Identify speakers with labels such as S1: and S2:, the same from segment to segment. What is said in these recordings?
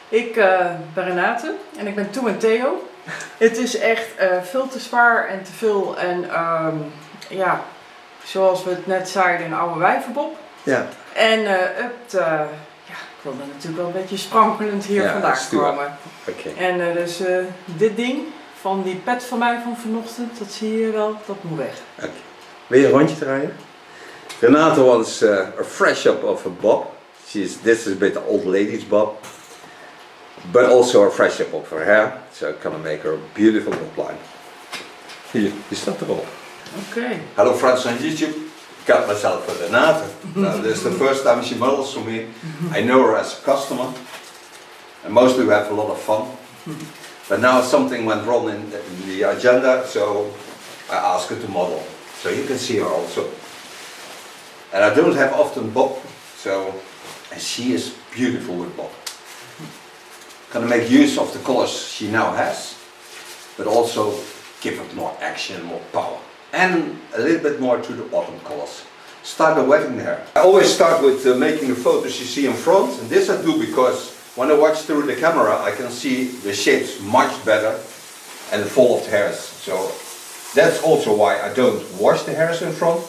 S1: Ik ben Renate en ik ben toe en Theo. Het is echt veel te zwaar en te veel en ja, zoals we het net zeiden, een oude wijvenbob.
S2: Ja.
S1: En ik wilde natuurlijk wel een beetje sprankelend hier vandaag komen.
S2: Okay.
S1: En dus dit ding van die pet van mij van vanochtend, dat zie je wel, dat moet weg.
S2: Okay. Wil je een rondje draaien? Renate wants a fresh up of a bob. This is a bit old lady's bob. But also a fresh up of her hair. So I'm gonna make her a beautiful bob line. Hier, die staat erop.
S1: Okay.
S2: Hello friends on YouTube. Got myself a Renate. Now, this is the first time she models for me. I know her as a customer. And mostly we have a lot of fun. But now something went wrong in the agenda, so I asked her to model. So you can see her also. And I don't have often bob, and she is beautiful with bob. Gonna make use of the colors she now has, but also give it more action, more power. And a little bit more to the autumn colors. Start by wetting the hair. I always start with making the photos you see in front, and this I do because when I watch through the camera I can see the shapes much better and the fall of the hairs. So that's also why I don't wash the hairs in front.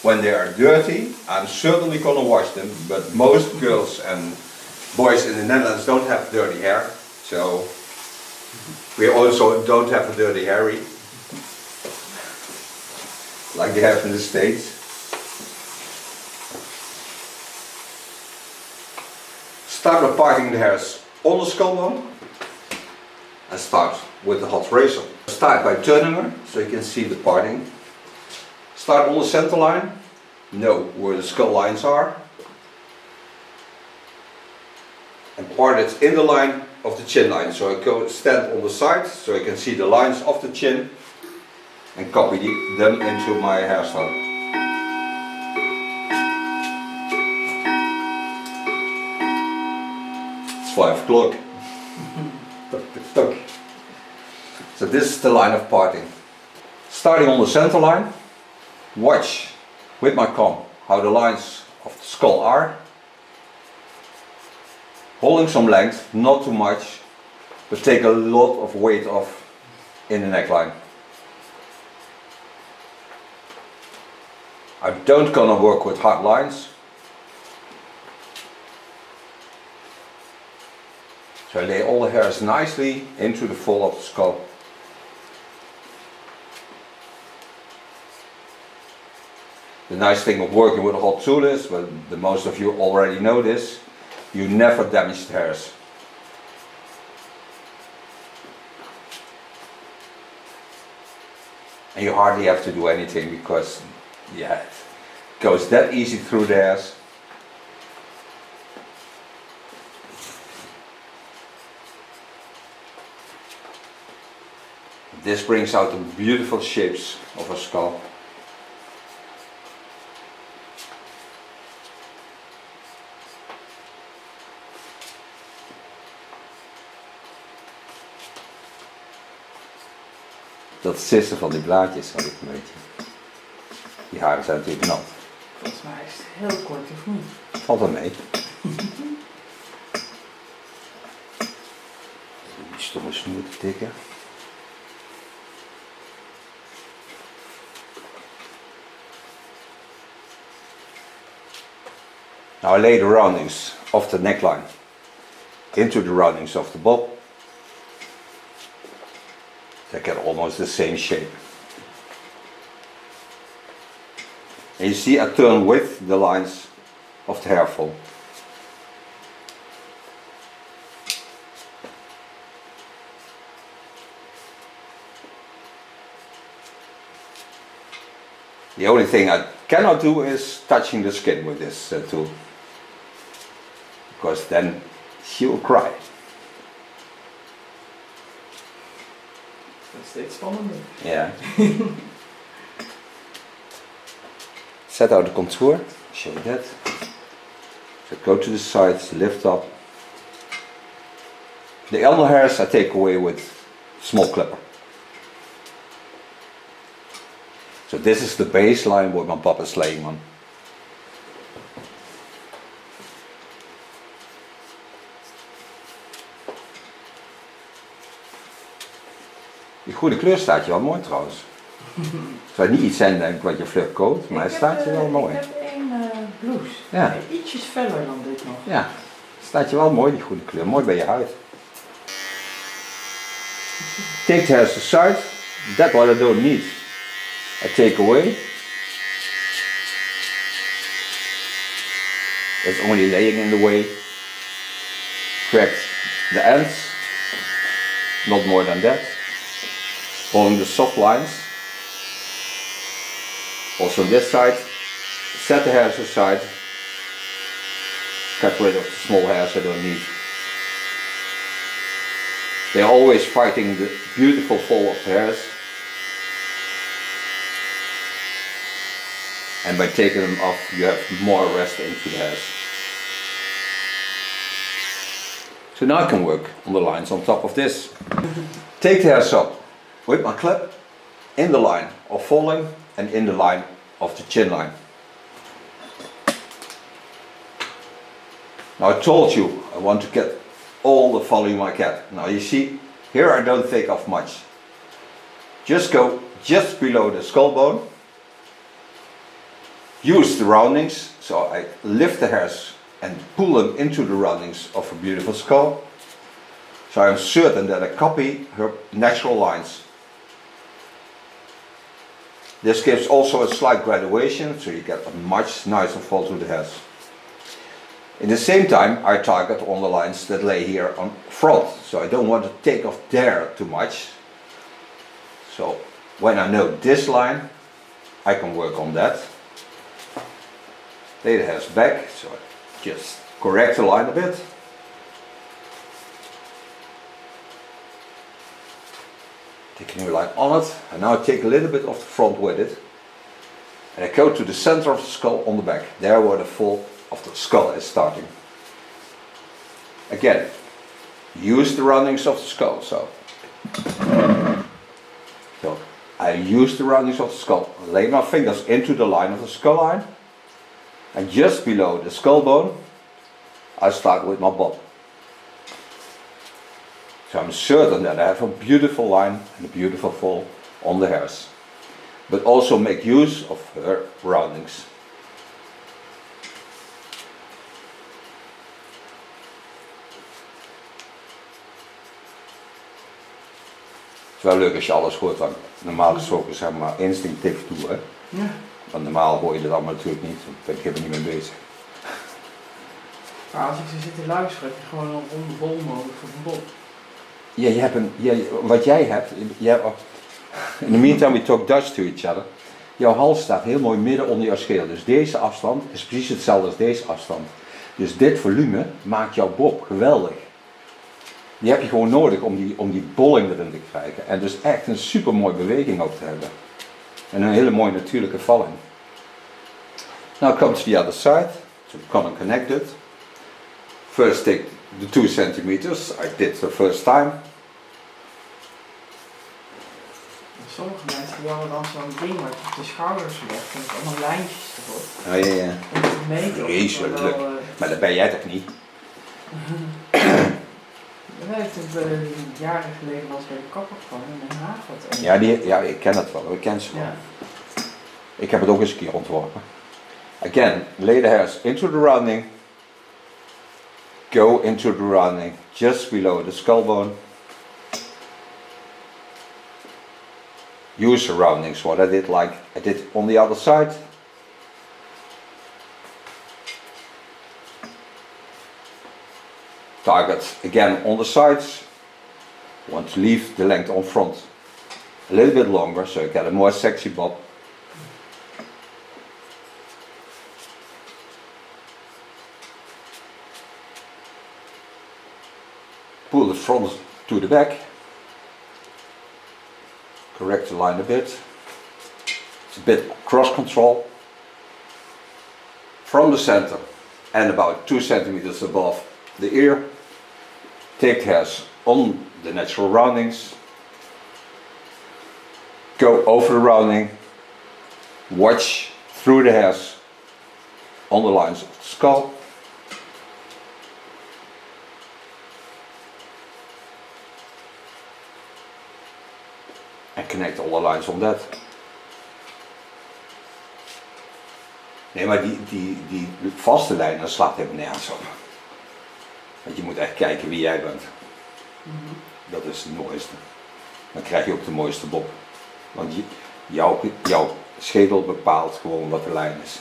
S2: When they are dirty, I'm certainly gonna wash them, but most girls and boys in the Netherlands don't have dirty hair, so we also don't have a dirty hairy like they have in the States. Start by parting the hairs on the skull bone and start with the hot razor. Start by turning her so you can see the parting. Start on the center line, know where the skull lines are, and part it in the line of the chin line. So I go stand on the side so I can see the lines of the chin and copy them into my hairstyle. It's 5 o'clock. So this is the line of parting. Starting on the center line, watch with my comb how the lines of the skull are. Holding some length, not too much, but take a lot of weight off in the neckline. I don't gonna work with hard lines. So I lay all the hairs nicely into the fall of the skull. The nice thing of working with a hot tool is, well, the most of you already know this, you never damage the hairs. And you hardly have to do anything because, yeah, it goes that easy through the hairs. This brings out the beautiful shapes of a skull. Dat sissen van die blaadjes had ik een beetje. Die haren zijn natuurlijk nat.
S1: Volgens mij is het heel kort of niet?
S2: Valt wel mee. Die stomme snoer te tikken. Now I lay the roundings of the neckline into the roundings of the bob. They get almost the same shape. And you see I turn with the lines of the hair fall. The only thing I cannot do is touching the skin with this tool, because then she will cry.
S1: Dat is steeds spannender.
S2: Yeah. Set out the contour, show that. So go to the sides, lift up. The elbow hairs I take away with small clipper. So this is the baseline what my bob is laying on.
S3: Die groene kleur staat je wel mooi trouwens. Het zou niet iets zijn denk ik wat je vlug koopt, maar het staat je wel mooi.
S1: Ik heb één blouse.
S3: Ja.
S1: Ietsjes feller dan dit nog.
S3: Ja, het staat je wel mooi die groene kleur, mooi bij je huid. Take the hairs aside, that what I don't need. I take away. It's only laying in the way. Correct the ends, not more than that. Following the soft lines. Also on this side, set the hairs aside. Cut rid of the small hairs I don't need. They're always fighting the beautiful fall of the hairs. And by taking them off, you have more rest into the hairs. So now I can work on the lines on top of this. Take the hairs up with my clip in the line of falling and in the line of the chin line. Now I told you I want to get all the volume I get. Now you see, here I don't take off much. Just go just below the skull bone. Use the roundings, so I lift the hairs and pull them into the roundings of a beautiful skull. So I'm certain that I copy her natural lines. This gives also a slight graduation, so you get a much nicer fall to the hairs. In the same time, I target on the lines that lay here on front, so I don't want to take off there too much. So when I know this line, I can work on that. Lay the hairs back, so just correct the line a bit. Take a new line on it, and now I take a little bit of the front with it. And I go to the center of the skull on the back, there where the fall of the skull is starting. Again, use the roundings of the skull, so I use the roundings of the skull, lay my fingers into the line of the skull line, and just below the skull bone, I start with my bob. So I'm certain that I have a beautiful line and a beautiful fall on the hairs. But also make use of her roundings. Het is wel leuk als je alles hoort, want normaal gesproken zeg maar instinctief toe, hè?
S1: Ja.
S3: Want normaal hoor je dat allemaal natuurlijk niet, want daar ben ik helemaal niet mee bezig.
S1: Maar als ik zo zit te luisteren, heb je gewoon een ronde bol nodig voor een bob.
S3: Ja, wat jij hebt, in the meantime we talk Dutch to each other. Jouw hals staat heel mooi midden onder jouw schedel, dus deze afstand is precies hetzelfde als deze afstand. Dus dit volume maakt jouw bob geweldig. Die heb je gewoon nodig om die bolling erin te krijgen. En dus echt een super mooie beweging ook te hebben. En een hele mooie natuurlijke valling. Now come to the other side, so come and connect it. First take the 2 centimeters, I did the first time.
S1: Sommige mensen die hadden dan zo'n ding waar je op de schouders legt en met allemaal lijntjes erop.
S3: Oh ja.
S1: Om te meten.
S3: Vreselijk. Maar dat ben jij toch niet?
S1: Nee, toen jaren geleden was bij de kapper gewoon in Den Haag wat.
S3: Ja, ik ken het wel, ik ken ze wel.
S1: Ja.
S3: Ik heb het ook eens een keer ontworpen. Again, lay the hairs into the rounding. Go into the rounding just below the skull bone. Use the roundings, what I did on the other side. Target again on the sides. Want to leave the length on front a little bit longer so you get a more sexy bob. Pull the front to the back. Correct the line a bit. It's a bit cross control. From the center and about 2 centimeters above the ear. Take the hairs on the natural roundings. Go over the rounding. Watch through the hairs on the lines of the skull. And connect all the lines on that. Nee, maar die vaste lijn, dat slaat helemaal nergens op. Want je moet echt kijken wie jij bent. Dat is het mooiste. Dan krijg je ook de mooiste bob. Want jouw schedel bepaalt gewoon wat de lijn is.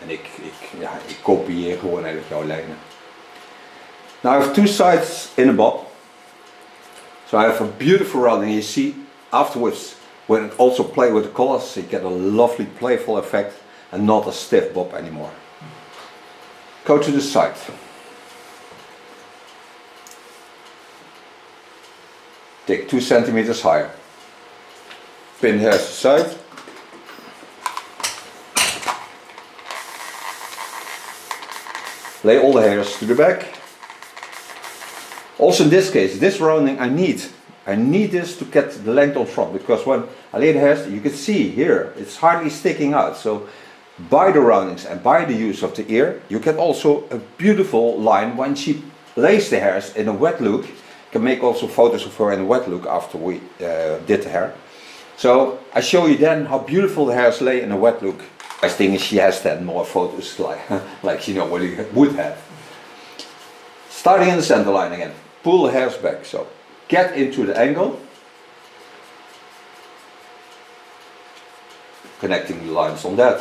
S3: En ik kopieer gewoon eigenlijk jouw lijnen. Now I have two sides in a bob. So I have a beautiful rounding. You see afterwards when it also play with the colors, you get a lovely playful effect and not a stiff bob anymore. Go to the side. Take 2 centimeters higher. Pin hairs aside. Lay all the hairs to the back. Also in this case, this rounding I need this to get the length on front, because when I lay the hairs, you can see here, it's hardly sticking out. So by the roundings and by the use of the ear, you get also a beautiful line when she lays the hairs in a wet look. You can make also photos of her in a wet look after we did the hair. So I show you then how beautiful the hairs lay in a wet look. I think she has then more photos like you know what you would have. Starting in the center line again, pull the hairs back, so get into the angle, connecting the lines on that.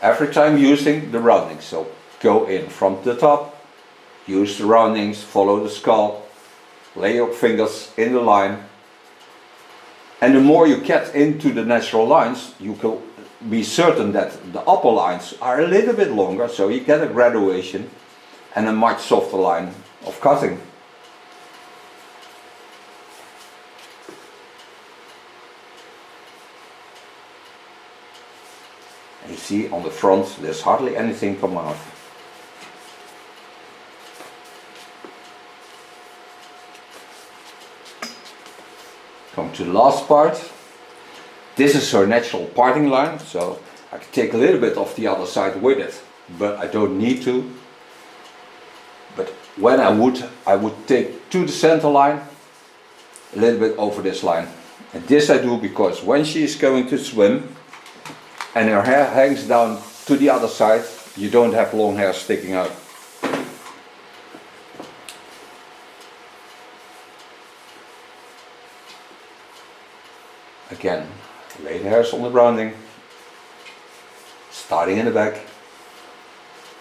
S3: Every time using the roundings, so go in from the top, use the roundings, follow the skull, lay your fingers in the line, and the more you get into the natural lines, you can be certain that the upper lines are a little bit longer, so you get a graduation and a much softer line of cutting. And you see on the front there's hardly anything come out. Come to the last part. This is her natural parting line, so I can take a little bit of the other side with it, but I don't need to. But when I would take to the center line, a little bit over this line. And this I do because when she is going to swim and her hair hangs down to the other side, you don't have long hair sticking out. Again, lay the hairs on the rounding, starting in the back,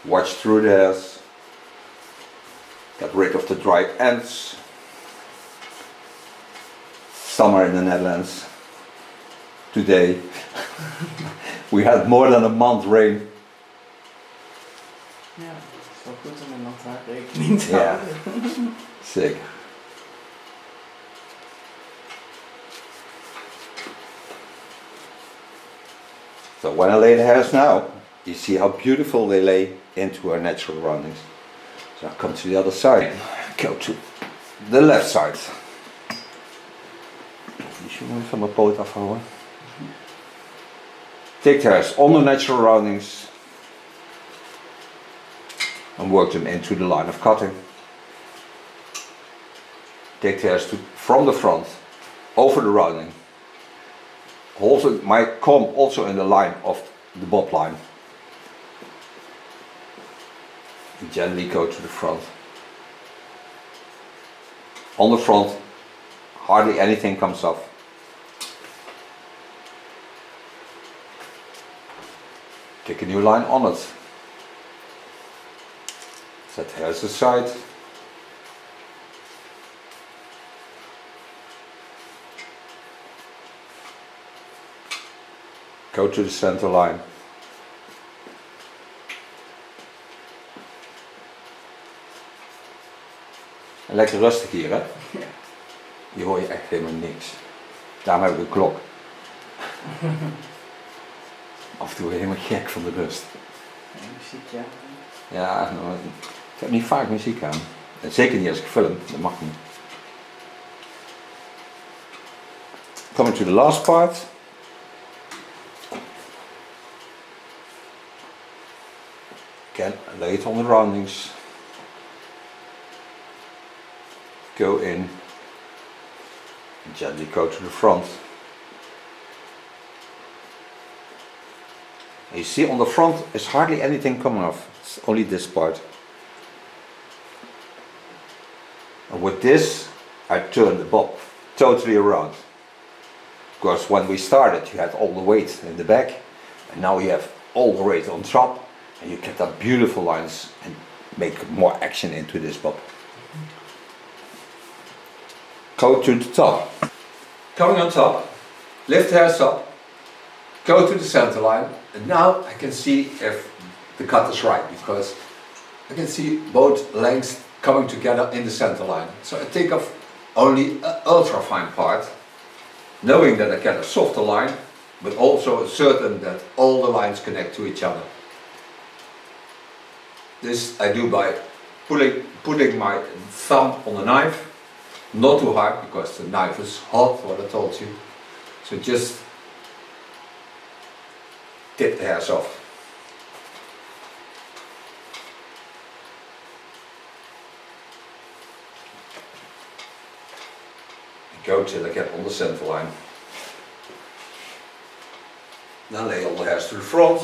S3: watch through the hairs, get rid of the dry ends. Summer in the Netherlands, today, we had more than a month rain.
S1: Ja, het is wel goed om in dat daar rekening te
S3: Yeah,
S1: houden.
S3: sick. So when I lay the hairs now, you see how beautiful they lay into our natural roundings. So I come to the other side, go to the left side. Die jongen van mijn poot afhouden. Take the hairs on the natural roundings and work them into the line of cutting. Take the hairs from the front over the rounding. Also my comb also in the line of the bob line. And gently go to the front. On the front, hardly anything comes off. Take a new line on it. Set the hairs aside. Go to the center line. En lekker rustig hier, hè?
S1: Ja.
S3: Hier hoor je echt helemaal niks. Daarom heb ik een klok. Af en toe helemaal gek van de rust.
S1: Ja, muziek, ja.
S3: Ja, nou, ik heb niet vaak muziek aan. En zeker niet als ik film, dat mag niet. Coming to the last part. Again, lay it on the roundings. go in and gently go to the front. And you see on the front is hardly anything coming off, it's only this part. And with this I turn the bob totally around. Because when we started you had all the weight in the back and now you have all the weight on top and you get that beautiful lines and make more action into this bob. Go to the top. Coming on top, lift the hairs up, go to the center line, and now I can see if the cut is right because I can see both lengths coming together in the center line. So I take off only an ultra fine part, knowing that I get a softer line, but also certain that all the lines connect to each other. This I do by putting my thumb on the knife, not too hard because the knife is hot, what I told you. So just tip the hairs off. And go till I get on the center line. Then lay all the hairs to the front.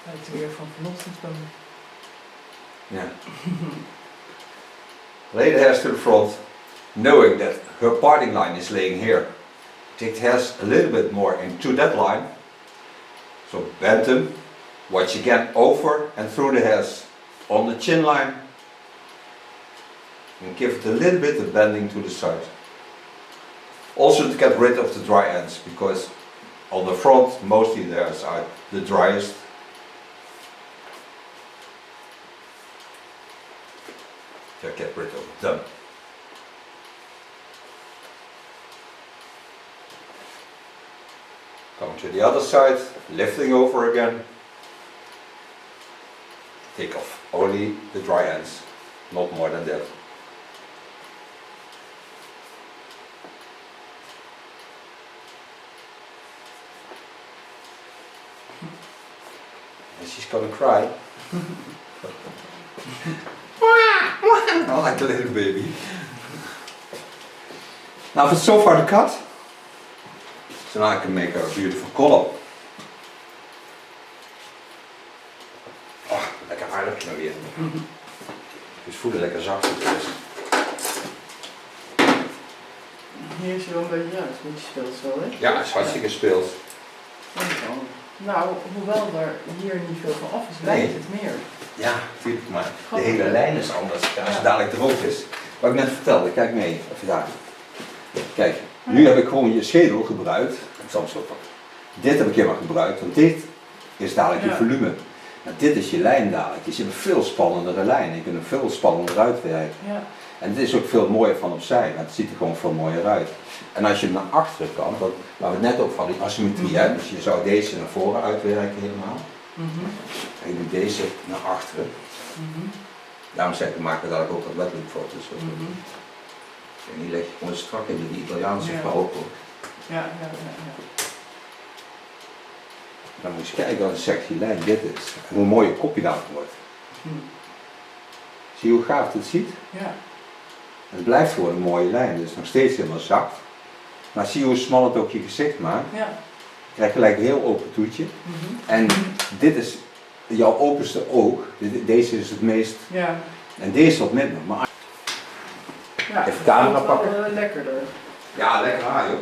S1: Lijkt er weer van vanochtend komen.
S3: Yeah. Lay the hairs to the front, knowing that her parting line is laying here. Take the hairs a little bit more into that line. So bend them, watch again over and through the hairs on the chin line. And give it a little bit of bending to the side. Also to get rid of the dry ends, because on the front mostly the hairs are the driest. To get rid of them. Come to the other side, lifting over again. Take off only the dry ends, not more than that. And she's gonna cry. I like a little baby. Now for so far the cut, so now I can make her a beautiful collar. Oh, lekker aardig nou weer. Dus voelen lekker zacht het is.
S1: Hier is je wel een beetje, ja, het is een beetje speels wel, hè?
S3: Ja, het is hartstikke speels.
S1: Nou, hoewel er hier niet veel van af is, lijkt het meer.
S3: Ja, natuurlijk, maar de hele lijn is anders als het dadelijk droog is. Wat ik net vertelde, kijk mee, even daar. Kijk, nu heb ik gewoon je schedel gebruikt. Dit heb ik helemaal gebruikt, want dit is dadelijk je volume. Maar dit is je lijn dadelijk. Dus je hebt een veel spannendere lijn. Je kunt hem veel spannender uitwerken.
S1: Ja.
S3: En het is ook veel mooier van opzij, maar het ziet er gewoon veel mooier uit. En als je hem naar achteren kan, waar we het net over hadden, die asymmetrie, hè? Dus je zou deze naar voren uitwerken helemaal. En je doet deze naar achteren. Daarom zeg ik, we maken daar ook wat wetlookfoto's op. En die leg je gewoon strak in die Italiaanse vrouw.
S1: Ja.
S3: Dan moet je kijken wat een sexy lijn dit is. En hoe mooi je kopje daarvan wordt. Zie je hoe gaaf het ziet?
S1: Ja.
S3: Het blijft gewoon een mooie lijn, dus nog steeds helemaal zacht. Maar zie je hoe smal het ook je gezicht maakt?
S1: Ja.
S3: Je krijgt gelijk een heel open toetje. En dit is jouw openste oog. Deze is het meest.
S1: Ja.
S3: En deze wat minder. Maar
S1: Ja,
S3: even camera pakken.
S1: Wel, lekkerder.
S3: Ja, lekker haar joh.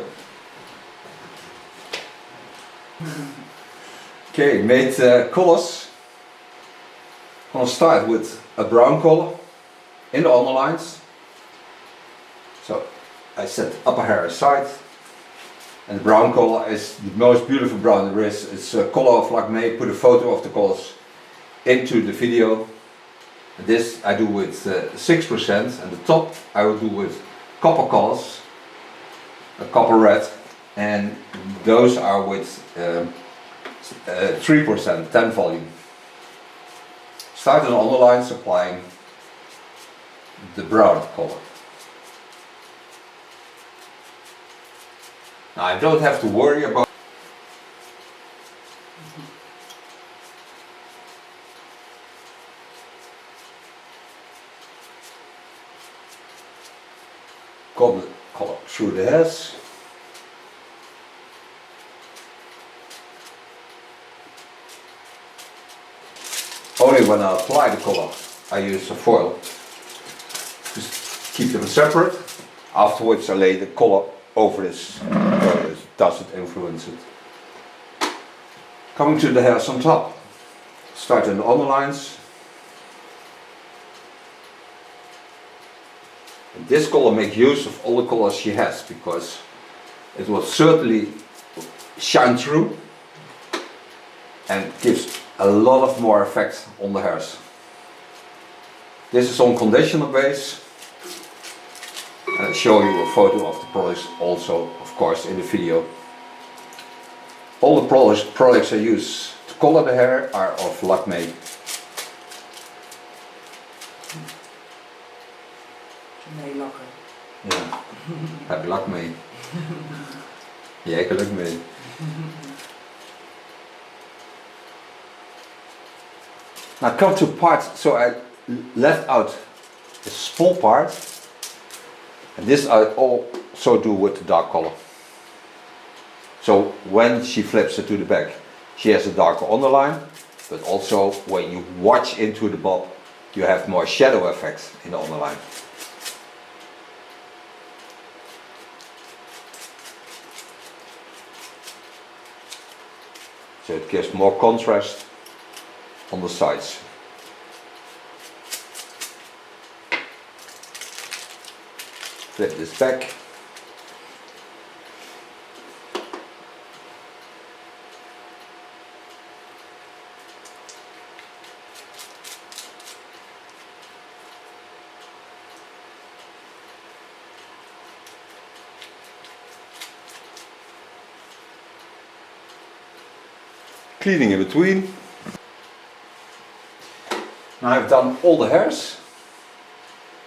S3: Okay, made colors. I'm going to start with a brown color in the underlines. So I set the upper hair aside, and the brown color is the most beautiful brown there is. It's a color of like me. Put a photo of the colors into the video. This I do with 6%, and the top I will do with copper colors, a copper red, and those are with 3%, 10 volume. Start on the underlines applying the brown color. Now I don't have to worry about color through the hairs. Only when I apply the color I use a foil to keep them separate. Afterwards I lay the color over this, so it doesn't influence it. Coming to the hairs on top, start in the underlines. And this color makes use of all the colors she has, because it will certainly shine through and gives a lot of more effect on the hairs. This is on conditioner base, and I'll show you a photo of the products also, of course, in the video. All the products I use to color the hair are of Lakme.
S1: Nee, lakken.
S3: Ja, heb je lak mee? Jij geluk mee. Now come to part, so I left out a small part, and this I also do with the dark color. So when she flips it to the back, she has a darker underline, but also when you watch into the bob, you have more shadow effect in the underline. So it gives more contrast on the sides. Flip this back. Cleaning in between. Now I've done all the hairs,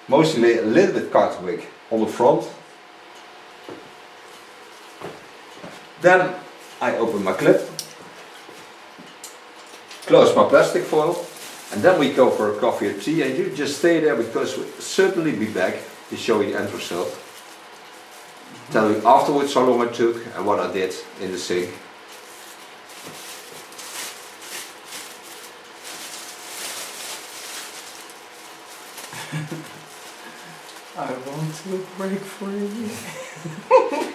S3: mostly a little bit card wig on the front. Then I open my clip, close my plastic foil, and then we go for a coffee or tea, and you just stay there because we'll certainly be back to show you the end result. Tell you afterwards how long it took and what I did in the sink.
S1: I want to break for you.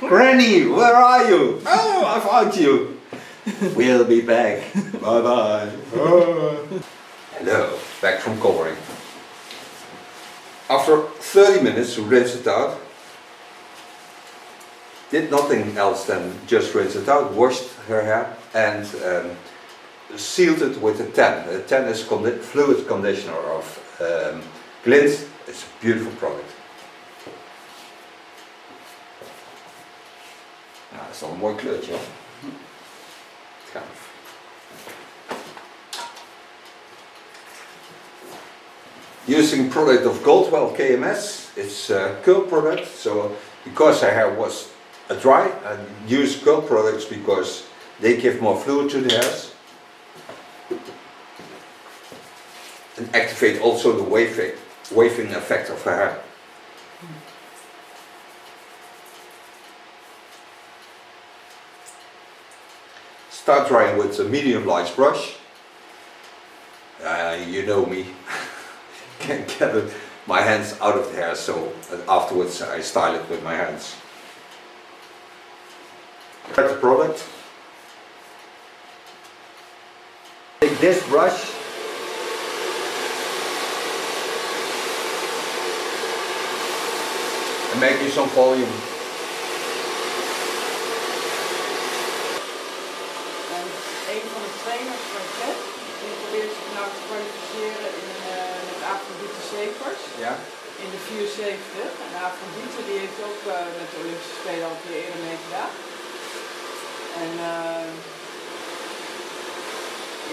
S3: Granny, where are you? Oh, I found you. We'll be back. Bye bye. Hello, back from covering. After 30 minutes, rinse it out. Did nothing else than just rinse it out, washed her hair, and sealed it with a tan. A tan is fluid conditioner of Glint. It's a beautiful product. Nou, dat is al een mooi kleurtje. Gaaf. Using product of Goldwell KMS, it's a curl product. So because her hair was dry, I use curl products because they give more fluid to the hairs and activate also the waving effect of her hair. Start drying with a medium large brush. You know me, can't get my hands out of the hair, so afterwards I style it with my hands. Cut the product. Take this brush. And make you some volume.
S1: En een van de trainers van Jet, die probeert zich nou te kwalificeren met Afrodite Zekers.
S3: Ja.
S1: In de 74. En Afrodite die heeft ook met de Olympische Spelen al een keer eerder meegedaan. En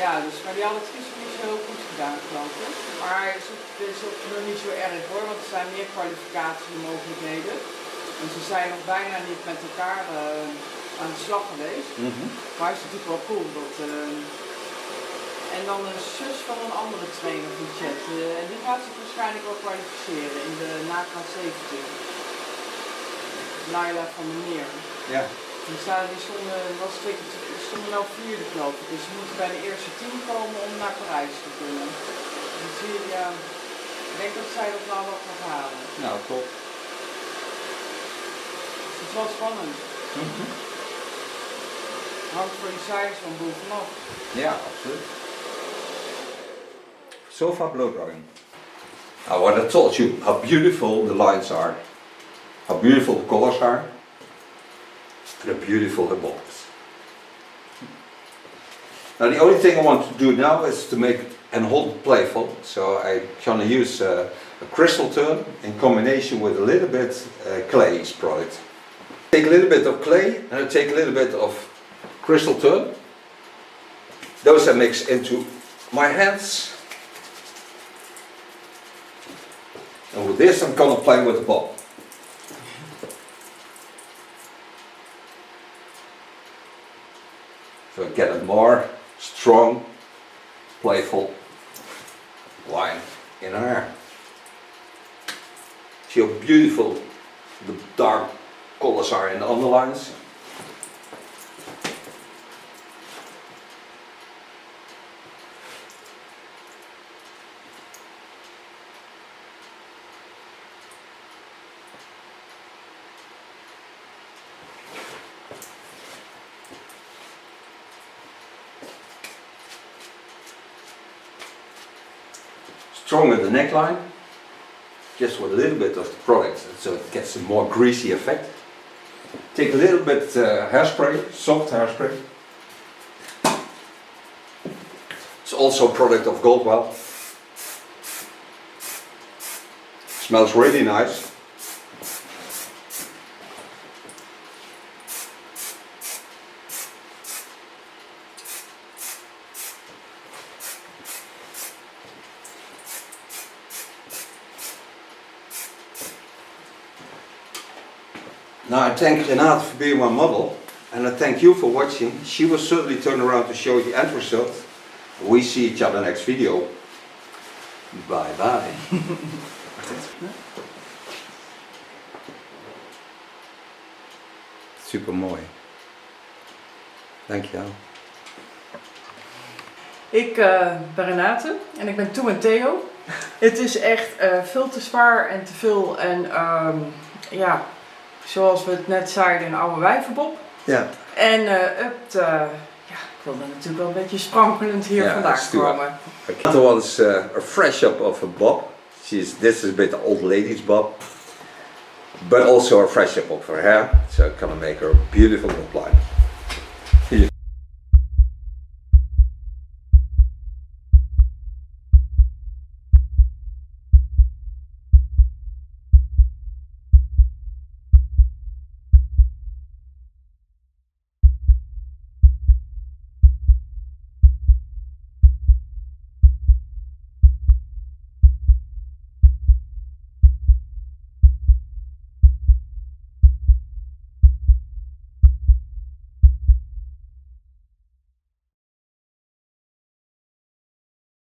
S1: ja, maar die had het gisteren niet zo heel goed gedaan, geloof ik. Maar het is ook nog niet zo erg hoor, want er zijn meer kwalificatiemogelijkheden. En ze zijn nog bijna niet met elkaar aan de slag geweest. Maar het is natuurlijk wel cool. En dan een zus van een andere trainer van Chat. En die gaat zich waarschijnlijk wel kwalificeren in de NAKA 70. Naila van meneer.
S2: Ja.
S1: Die stonden nou vierde geloof ik, dus ze moeten bij de eerste 10 komen om naar Parijs te kunnen. Dus hier, ja, ik denk dat zij dat nou wel gaat halen.
S3: Nou, top.
S1: Dus het is wel spannend. Hangt voor die cijfers van bovenop.
S3: Ja, absoluut. So far blow drying. Now what I told you, how beautiful the lines are, how beautiful the colors are, and how beautiful the bobs. Now the only thing I want to do now is to make and hold it playful. So I'm gonna use a crystal turn in combination with a little bit clay's product. Take a little bit of clay and I take a little bit of crystal turn. Those I mix into my hands. And with this I'm gonna play with the bob. So I get a more strong, playful line in her hair. See how beautiful the dark colors are in the underlines. Stronger the neckline, just with a little bit of the product, so it gets a more greasy effect. Take a little bit hairspray, soft hairspray. It's also a product of Goldwell. Smells really nice. Now I thank Renate for being my model, and I thank you for watching. She will certainly turn around to show you the end result. We see each other next video. Bye bye. Super mooi. Dankjewel.
S1: Ik ben Renate en ik ben Toe en Theo. Het is echt veel te zwaar en te veel en ja, zoals we het net zeiden, een oude wijvenbob.
S2: Ja.
S1: En ik wilde natuurlijk wel een beetje sprankelend hier vandaag komen.
S2: Renate wants a fresh up of a bob. This is a bit old lady's bob. But also a fresh up of her hair. So I'm gonna make her a beautiful bob line.